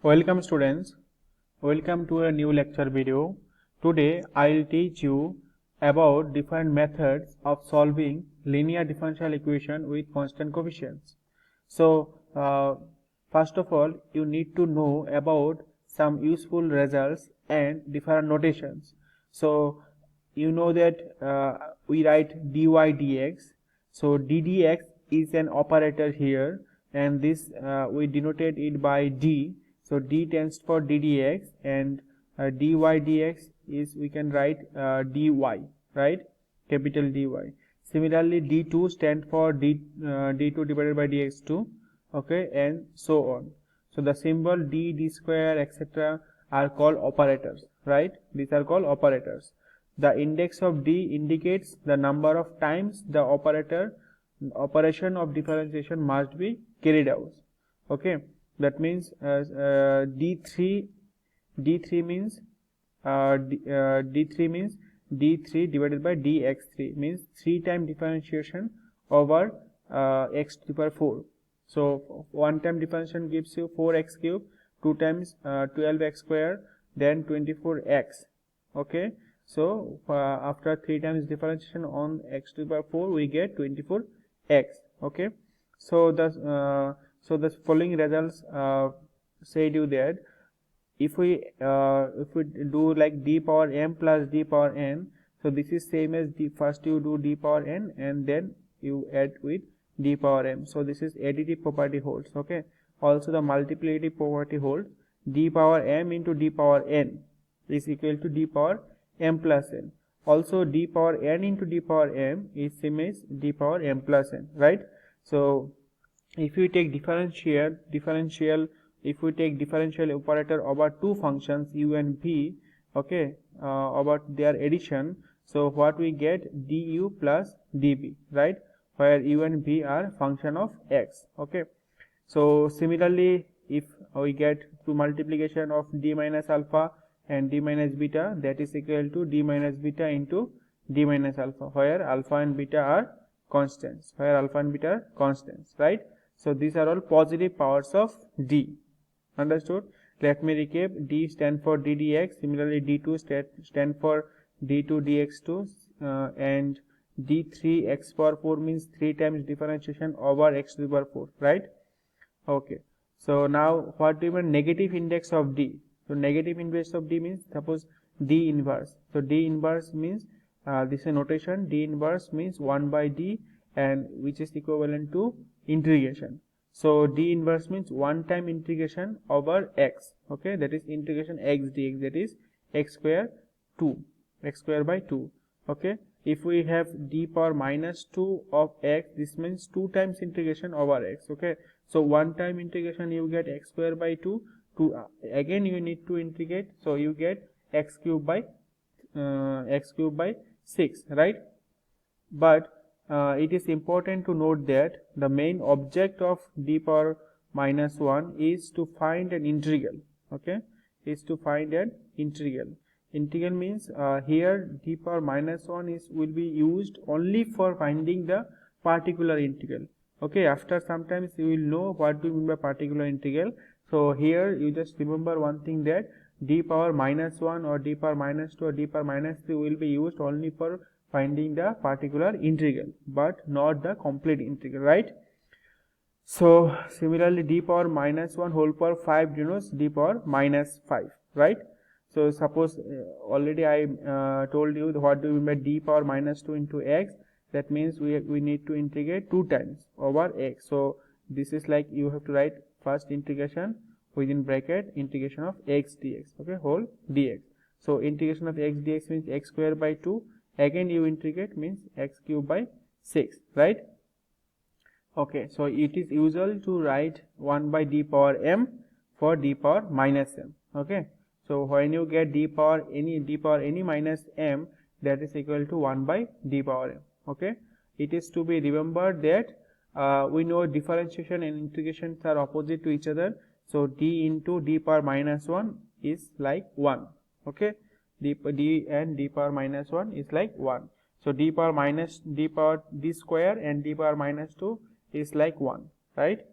Welcome students, welcome to a new lecture video. Today I will teach you about different methods of solving linear differential equation with constant coefficients. So first of all you need to know about some useful results and different notations. So you know that we write dy dx. So ddx is an operator here, and this we denoted it by d. So d stands for ddx, and dy dx is, we can write dy, right, capital dy. Similarly d2 stand for d2 divided by dx2, okay, and so on. So the symbol d square etc are called operators, right? These are called operators. The index of d indicates the number of times the operation of differentiation must be carried out. Okay, that means d3 means d3 means d3 divided by dx3 means 3 time differentiation over x to the power 4. So 1 time differentiation gives you 4x cube, 2 times 12x square, then 24x. Okay, so after 3 times differentiation on x to the power 4 we get 24x. Okay, so the following results said you that if we do like d power m plus d power n, so this is same as first you do d power n and then you add with d power m. So this is additive property holds. Okay, also the multiplicative property holds. D power m into d power n is equal to d power m plus n. Also d power n into d power m is same as d power m plus n, right? So if we take differential operator over two functions u and v, okay, about their addition, so what we get, du plus dv, right, where u and v are function of x. Okay, so similarly if we get to multiplication of d minus alpha and d minus beta, that is equal to d minus beta into d minus alpha, where alpha and beta are constants, right? So these are all positive powers of d. Understood? Let me recap. D stand for d dx. Similarly d2 stand for d2 dx2, and d3 x power 4 means 3 times differentiation over x to the power 4, right? Okay, so now what do you mean negative index of d? So negative index of d means, suppose d inverse. So d inverse means this is a notation. D inverse means 1 by d, and which is equivalent to integration. So d inverse means 1 time integration over x. Okay, that is integration x dx, that is x square by 2. Okay, if we have d power minus 2 of x, this means 2 times integration over x. Okay, so 1 time integration you get x square by 2. Again you need to integrate, so you get x cube by 6, right? But it is important to note that the main object of d power minus 1 is to find an integral. Okay, is to find an integral. Integral means here d power minus 1 will be used only for finding the particular integral. Okay, after sometimes you will know what do you mean by particular integral. So here you just remember one thing, that d power minus 1 or d power minus 2 or d power minus 3 will be used only for finding the particular integral, but not the complete integral, right? So similarly d power minus 1 whole power 5 denotes d power minus 5, right? So suppose already I told you what do you mean by d power minus 2 into x. That means we need to integrate 2 times over x. So this is like you have to write first integration within bracket integration of x dx, okay, whole dx. So integration of x dx means x square by 2. Again you integrate means x cube by 6, right? Okay, so it is usual to write 1 by d power m for d power minus m. Okay, so when you get d power any minus m, that is equal to 1 by d power m. Okay, it is to be remembered that we know differentiation and integrations are opposite to each other. So d into d power minus 1 is like 1. Okay, d and d power minus 1 is like 1. So d power minus d square and d power minus 2 is like 1, right?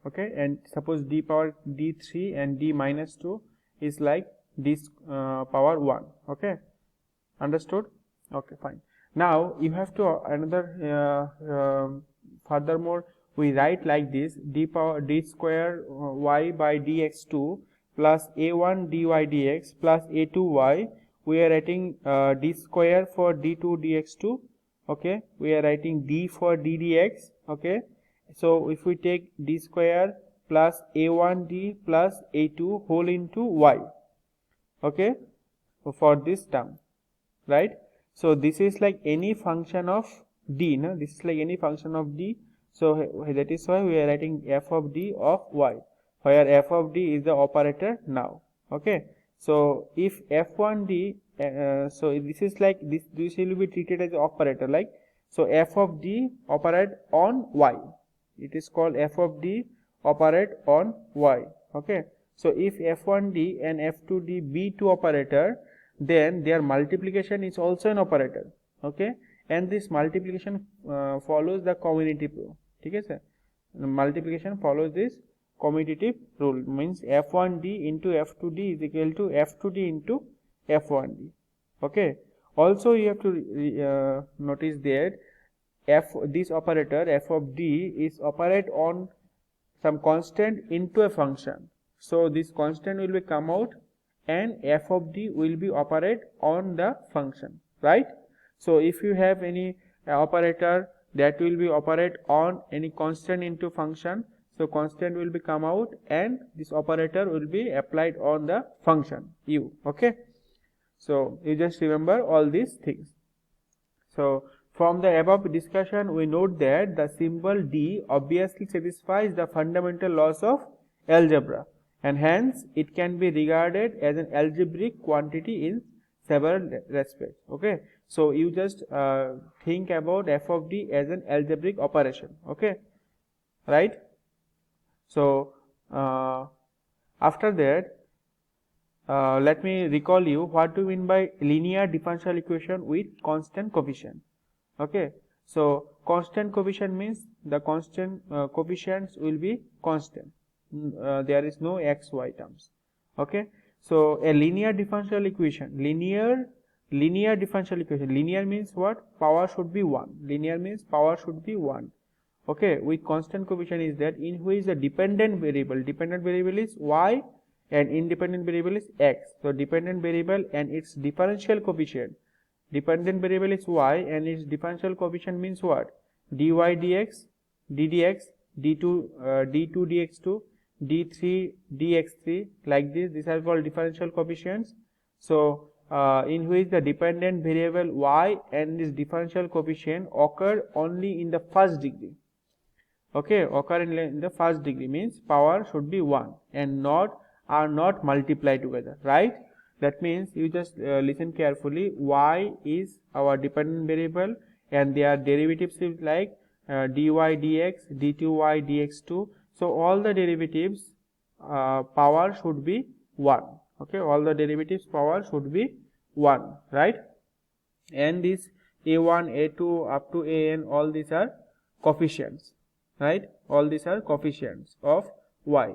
okay, and suppose d power d3 and d minus 2 is like d power 1, okay, understood? Okay, fine. Now you have to furthermore we write like this: d power d square y by dx2 plus a1 dy dx plus a2y. We are writing d square for d2 dx2, okay, we are writing d for d dx, okay. So if we take d square plus a1 d plus a2 whole into y, okay, for this term, right? So this is like any function of d, no? This is like any function of d. So that is why we are writing f of d of y, where f of d is the operator now, okay. So if f1d, so this is like this will be treated as operator, like, so f of d operate on y, it is called f of d operate on y, okay. So if f1d and f2d be two operator, then their multiplication is also an operator, okay, and this multiplication follows the commutative rule, okay sir. Multiplication follows this commutative rule, means f1d into f2d is equal to f2d into f1d, okay. Also you have to notice that this operator f of d is operate on some constant into a function, so this constant will be come out and f of d will be operate on the function, right? So if you have any operator that will be operate on any constant into function, so constant will be come out and this operator will be applied on the function u, okay. So you just remember all these things. So from the above discussion we note that the symbol d obviously satisfies the fundamental laws of algebra, and hence it can be regarded as an algebraic quantity in several respects, okay. So you just think about f of d as an algebraic operation, okay, right? So after that let me recall you what do we mean by linear differential equation with constant coefficient, okay. So constant coefficient means the constant coefficients will be constant, there is no x y terms, okay. So a linear differential equation, linear differential equation, linear means what? Power should be 1, linear means power should be 1, okay, with constant coefficient is that in which the dependent variable is y and independent variable is x. So dependent variable and its differential coefficient, dependent variable is y and its differential coefficient means what? dy dx, ddx, d2 dx2, d3 dx3, like this. These are called differential coefficients. So in which the dependent variable y and its differential coefficient occur only in the first degree, okay, occur in the first degree means power should be 1 and are not multiplied together, right? That means you just listen carefully. Y is our dependent variable and their derivatives is like dy dx, d2y dx2. So all the derivatives power should be 1, okay, all the derivatives power should be 1, right? And this a1, a2 up to an, all these are coefficients, right? All these are coefficients of y.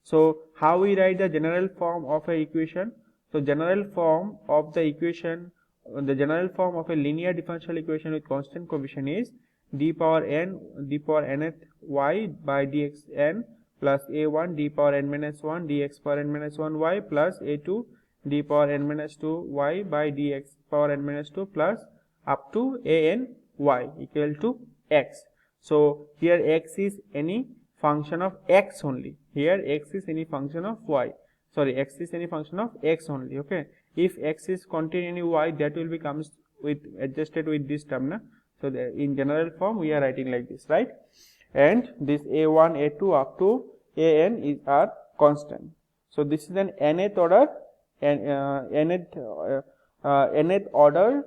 So how we write the general form of a equation? So general form of the equation, the general form of a linear differential equation with constant coefficient is d power nth y by dxn plus a1 d power n minus 1 dx power n minus 1 y plus a2 d power n minus 2 y by dx power n minus 2 plus up to an y equal to x. So here x is any function of x only, here x is any function of y, sorry, x is any function of x only, okay. If x is contain any y, that will be comes with adjusted with this term, na? So in general form we are writing like this, right? And this a1 a2 up to an is our constant. So this is an nth order and nth order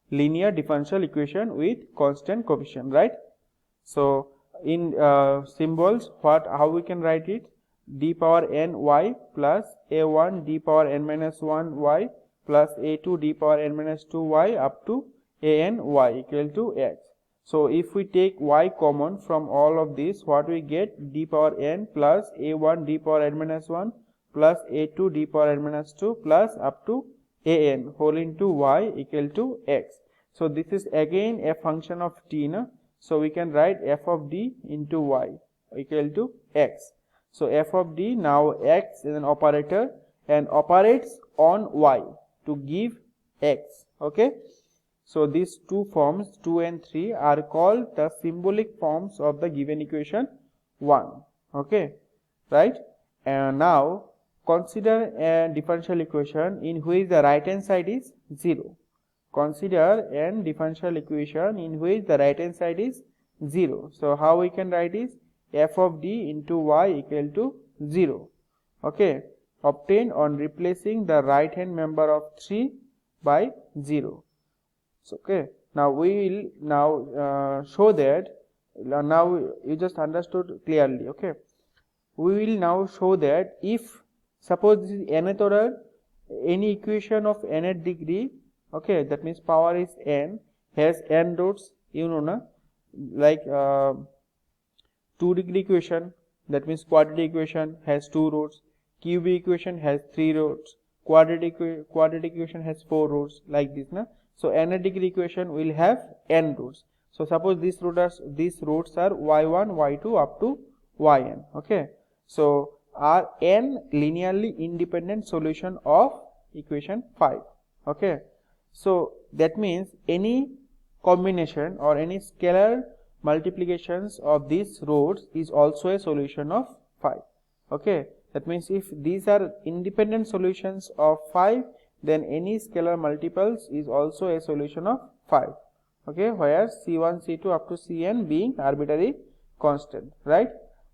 linear differential equation with constant coefficient, right? So in symbols, how we can write it? D power n y plus a1 d power n minus 1 y plus a2 d power n minus 2 y up to an y equal to x. So if we take y common from all of this, what we get? D power n plus a1 d power n minus 1 plus a2 d power n minus 2 plus up to an whole into y equal to x. So this is again a function of t, na? So we can write f of d into y equal to x. So f of d, now x is an operator and operates on y to give x. Okay. So these two forms 2 and 3 are called the symbolic forms of the given equation 1. Okay, right? And now consider a differential equation in which the right hand side is 0. Consider a differential equation in which the right hand side is 0. So how we can write is f of d into y equal to 0. Okay, obtained on replacing the right hand member of 3 by 0. So, okay, now we will now show that now you just understood clearly. Okay, we will now show that if suppose this is nth order, any equation of nth degree, okay, that means power is n, has n roots, you know, na, like 2 degree equation, that means quadratic equation has 2 roots, cubic equation has 3 roots, quadratic equation has 4 roots, like this, na. So nth degree equation will have n roots. So suppose these roots are y1, y2 up to yn. Okay. So are n linearly independent solution of equation 5. Okay. So that means any combination or any scalar multiplications of these roots is also a solution of 5. Okay. That means if these are independent solutions of 5, then any scalar multiples is also a solution of 5. Okay, where c1, c2 up to cn being arbitrary constant, right?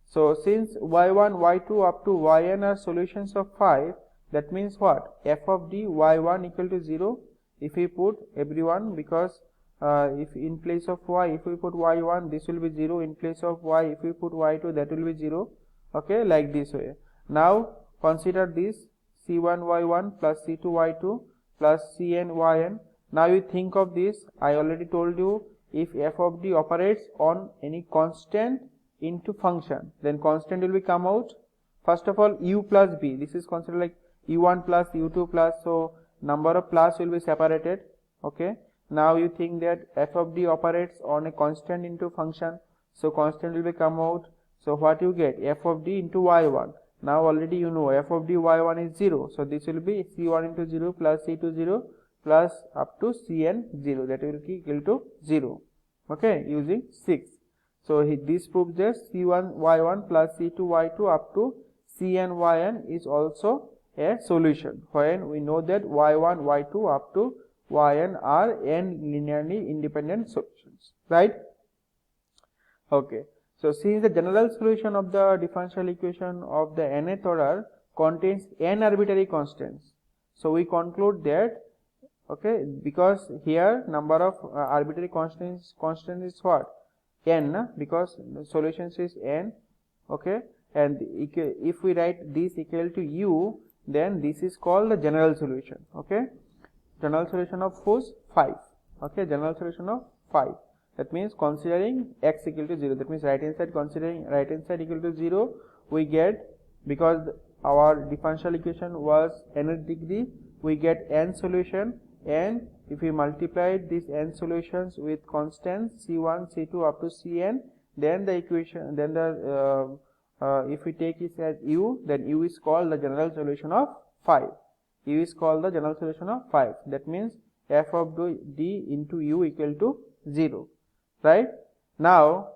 So since y1, y2 up to yn are solutions of 5, that means what? F of d y1 equal to 0 if we put everyone, because if in place of y, if we put y1, this will be 0. In place of y, if we put y2, that will be 0. Okay, like this way. Now consider this c1 y1 plus c2 y2 plus cn yn. Now you think of this, I already told you, if f of d operates on any constant into function, then constant will be come out. First of all, u plus b, this is considered like u1 plus u2 plus, so number of plus will be separated. Okay, now you think that f of d operates on a constant into function, so constant will be come out. So what you get? F of d into y1. Now already you know f of d y1 is 0, so this will be c1 into 0 plus c2 0 plus up to cn 0, that will be equal to 0. Okay, using 6. So this proves that c1 y1 plus c2 y2 up to cn yn is also a solution, when we know that y1 y2 up to yn are n linearly independent solutions, right? Okay. So since the general solution of the differential equation of the nth order contains n arbitrary constants, so we conclude that, okay, because here number of arbitrary constant is what? N, because the solutions is n. Okay, and if we write this equal to u, then this is called the general solution. Okay, general solution of whose? 5. Okay, general solution of 5. That means considering x equal to 0, that means right hand side, considering right hand side equal to 0, we get, because our differential equation was nth degree, we get n solution, and if we multiply these n solutions with constants c1, c2 up to cn, then the equation, then the if we take it as u, then u is called the general solution of 5. U is called the general solution of 5. That means f of d into u equal to 0. Right? Now,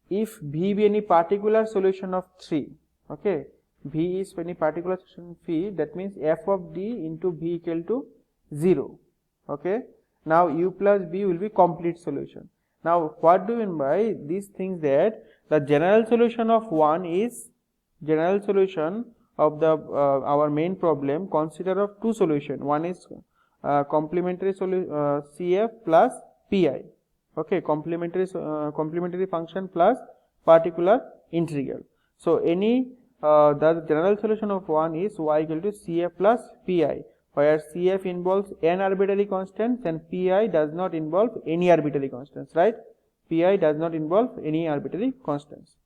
if V be any particular solution of 3, okay, V is any particular solution of phi, that means f of d into V equal to 0. Okay. Now, u plus b will be complete solution. Now, what do you mean by these things? That the general solution of 1 is general solution of the our main problem consider of 2 solution. One is complementary CF plus pi. Okay, complementary function plus particular integral. So any the general solution of 1 is y equal to CF plus pi, where Cf involves n arbitrary constants and Pi does not involve any arbitrary constants, right? Pi does not involve any arbitrary constants.